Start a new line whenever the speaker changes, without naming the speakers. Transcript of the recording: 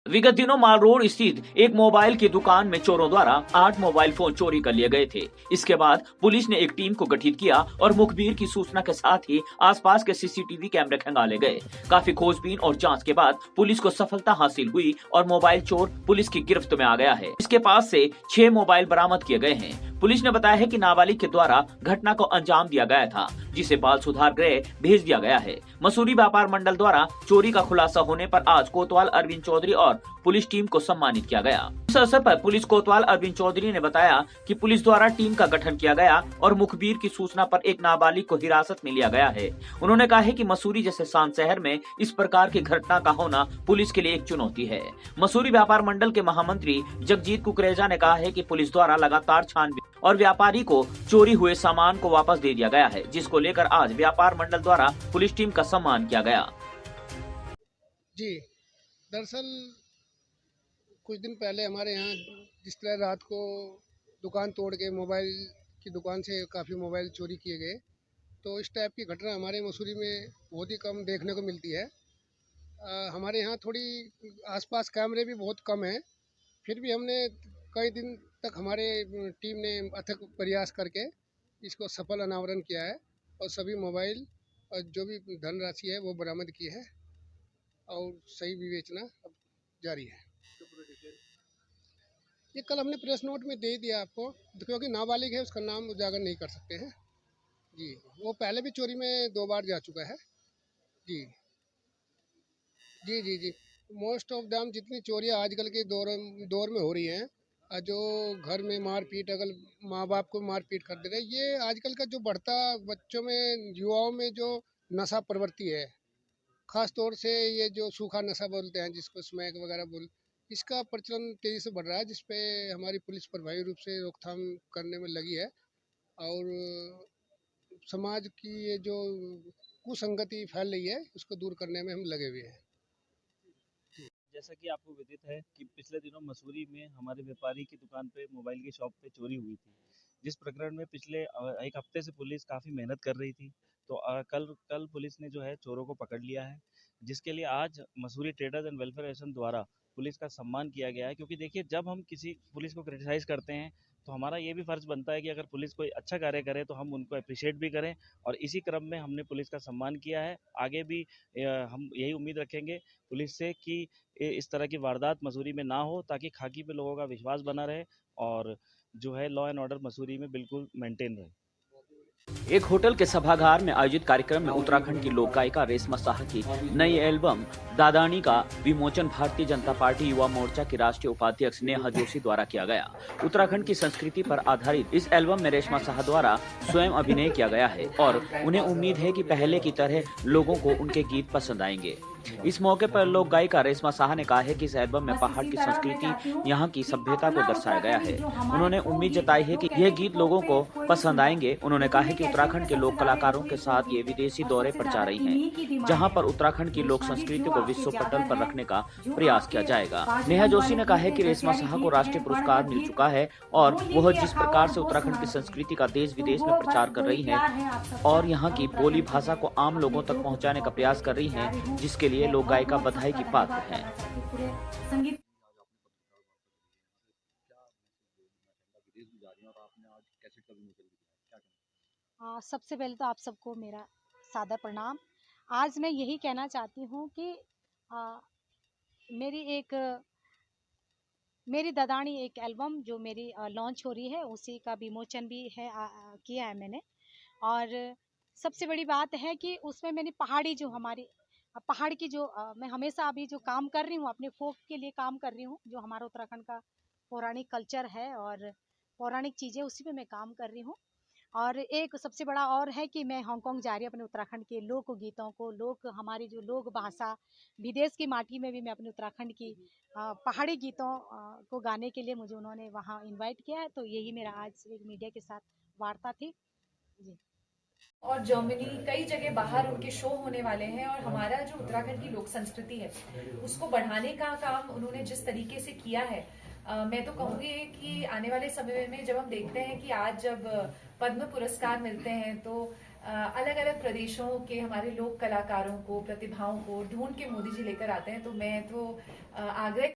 विगत दिनों माल रोड स्थित एक मोबाइल की दुकान में चोरों द्वारा 8 मोबाइल फोन चोरी कर लिए गए थे। इसके बाद पुलिस ने एक टीम को गठित किया और मुखबिर की सूचना के साथ ही आसपास के सीसीटीवी कैमरे खंगाले गए। काफी खोजबीन और जांच के बाद पुलिस को सफलता हासिल हुई और मोबाइल चोर पुलिस की गिरफ्त में आ गया है। इसके पास से 6 मोबाइल बरामद किए गए हैं। पुलिस ने बताया है कि नाबालिग के द्वारा घटना को अंजाम दिया गया था, जिसे बाल सुधार गृह भेज दिया गया है। मसूरी व्यापार मंडल द्वारा चोरी का खुलासा होने पर आज कोतवाल अरविंद चौधरी और पुलिस टीम को सम्मानित किया गया। इस अवसर पर पुलिस कोतवाल अरविंद चौधरी ने बताया कि पुलिस द्वारा टीम का गठन किया गया और मुखबिर की सूचना पर एक नाबालिग को हिरासत में लिया गया है। उन्होंने कहा है कि मसूरी जैसे शांत शहर में इस प्रकार की घटना का होना पुलिस के लिए एक चुनौती है। मसूरी व्यापार मंडल के महामंत्री जगजीत कुकरेजा ने कहा है कि पुलिस द्वारा लगातार छानबीन और व्यापारी को चोरी हुए सामान को वापस दे दिया गया है, जिसको लेकर आज व्यापार मंडल द्वारा पुलिस टीम का सम्मान किया गया।
जी, दरअसल कुछ दिन पहले हमारे यहाँ जिस तरह रात को दुकान तोड़ के मोबाइल की दुकान से काफ़ी मोबाइल चोरी किए गए, तो इस टाइप की घटना हमारे मसूरी में बहुत ही कम देखने को मिलती है। हमारे यहाँ थोड़ी आसपास कैमरे भी बहुत कम हैं, फिर भी हमने कई दिन तक हमारे टीम ने अथक प्रयास करके इसको सफल अनावरण किया है और सभी मोबाइल और जो भी धनराशि है वो बरामद की है और सही विवेचना अब जारी है। ये कल हमने प्रेस नोट में दे दिया आपको, क्योंकि नाबालिग है उसका नाम उजागर नहीं कर सकते हैं। जी, वो पहले भी चोरी में 2 बार जा चुका है। जी जी जी जी मोस्ट ऑफ दम जितनी चोरियाँ आजकल के दौर में हो रही हैं, जो घर में मारपीट, अगर माँ बाप को मारपीट कर दे रहे, ये आजकल का जो बढ़ता बच्चों में, युवाओं में जो नशा प्रवृत्ति है, खास तौर से ये जो सूखा नशा बोलते हैं जिसको स्मैक वगैरह इसका प्रचलन तेज़ी से बढ़ रहा है, जिस पे हमारी पुलिस प्रभावी रूप से रोकथाम करने में लगी है और समाज की ये जो कुसंगति फैल रही है उसको दूर करने में हम लगे हुए हैं।
जैसा कि आपको विदित है कि पिछले दिनों मसूरी में हमारे व्यापारी की दुकान पे मोबाइल की शॉप पे चोरी हुई थी, जिस प्रकरण में पिछले एक हफ्ते से पुलिस काफ़ी मेहनत कर रही थी। तो कल कल पुलिस ने जो है चोरों को पकड़ लिया है, जिसके लिए आज Mussoorie traders and welfare association द्वारा पुलिस का सम्मान किया गया है। क्योंकि देखिए, जब हम किसी पुलिस को क्रिटिसाइज़ करते हैं तो हमारा ये भी फ़र्ज़ बनता है कि अगर पुलिस कोई अच्छा कार्य करे तो हम उनको अप्रिशिएट भी करें, और इसी क्रम में हमने पुलिस का सम्मान किया है। आगे भी हम यही उम्मीद रखेंगे पुलिस से कि इस तरह की वारदात मसूरी में ना हो, ताकि खाकी पे लोगों का विश्वास बना रहे और जो है लॉ एंड ऑर्डर मसूरी में बिल्कुल मेंटेन रहे।
एक होटल के सभागार में आयोजित कार्यक्रम में उत्तराखंड की लोक गायिका रेशमा साह की नई एल्बम दादानी का विमोचन भारतीय जनता पार्टी युवा मोर्चा की राष्ट्रीय उपाध्यक्ष नेहा जोशी द्वारा किया गया। उत्तराखंड की संस्कृति पर आधारित इस एल्बम में रेशमा साह द्वारा स्वयं अभिनय किया गया है और उन्हें उम्मीद है कि पहले की तरह लोगों को उनके गीत पसंद आएंगे। इस मौके पर लोक गायिका रेशमा साह ने कहा है कि इस एल्बम में पहाड़ की संस्कृति, यहाँ की सभ्यता को दर्शाया गया है। उन्होंने उम्मीद जताई है कि यह गीत लोगों को पसंद आएंगे। उन्होंने कहा है कि उत्तराखंड के लोक कलाकारों के साथ ये विदेशी दौरे पर जा रही हैं, जहां पर उत्तराखंड की लोक संस्कृति को विश्व पटल पर रखने का प्रयास किया जाएगा। नेहा जोशी ने कहा है कि रेशमा साह को राष्ट्रीय पुरस्कार मिल चुका है और वह जिस प्रकार से उत्तराखंड की संस्कृति का देश विदेश में प्रचार कर रही हैं और यहाँ की बोली भाषा को आम लोगों तक पहुँचाने का प्रयास कर रही हैं, जिसके लिए लोक गायिका बधाई की पात्र हैं।
सबसे पहले तो आप सबको मेरा सादर प्रणाम। आज मैं यही कहना चाहती हूँ कि मेरी ददानी एक एल्बम जो मेरी लॉन्च हो रही है, उसी का विमोचन भी है किया है मैंने। और सबसे बड़ी बात है कि उसमें मैंने पहाड़ी जो हमारी पहाड़ की जो मैं हमेशा अभी जो काम कर रही हूँ, अपने फोक के लिए काम कर रही हूँ, जो हमारा उत्तराखंड का पौराणिक कल्चर है और पौराणिक चीज़ें, उसी पे मैं काम कर रही हूँ। और एक सबसे बड़ा और है कि मैं हांगकांग जा रही हूँ अपने उत्तराखंड के लोक गीतों को, हमारी जो लोक भाषा, विदेश की माटी में भी मैं अपने उत्तराखंड की पहाड़ी गीतों को गाने के लिए मुझे उन्होंने वहाँ इनवाइट किया है। तो यही मेरा आज एक मीडिया के साथ वार्ता थी जी।
और जर्मनी, कई जगह बाहर उनके शो होने वाले हैं, और हमारा जो उत्तराखंड की लोक संस्कृति है उसको बढ़ाने का काम उन्होंने जिस तरीके से किया है, मैं तो कहूँगी कि आने वाले समय में जब हम देखते हैं कि आज जब पद्म पुरस्कार मिलते हैं तो अलग अलग प्रदेशों के हमारे लोक कलाकारों को, प्रतिभाओं को ढूंढ के मोदी जी लेकर आते हैं। तो मैं तो आग्रह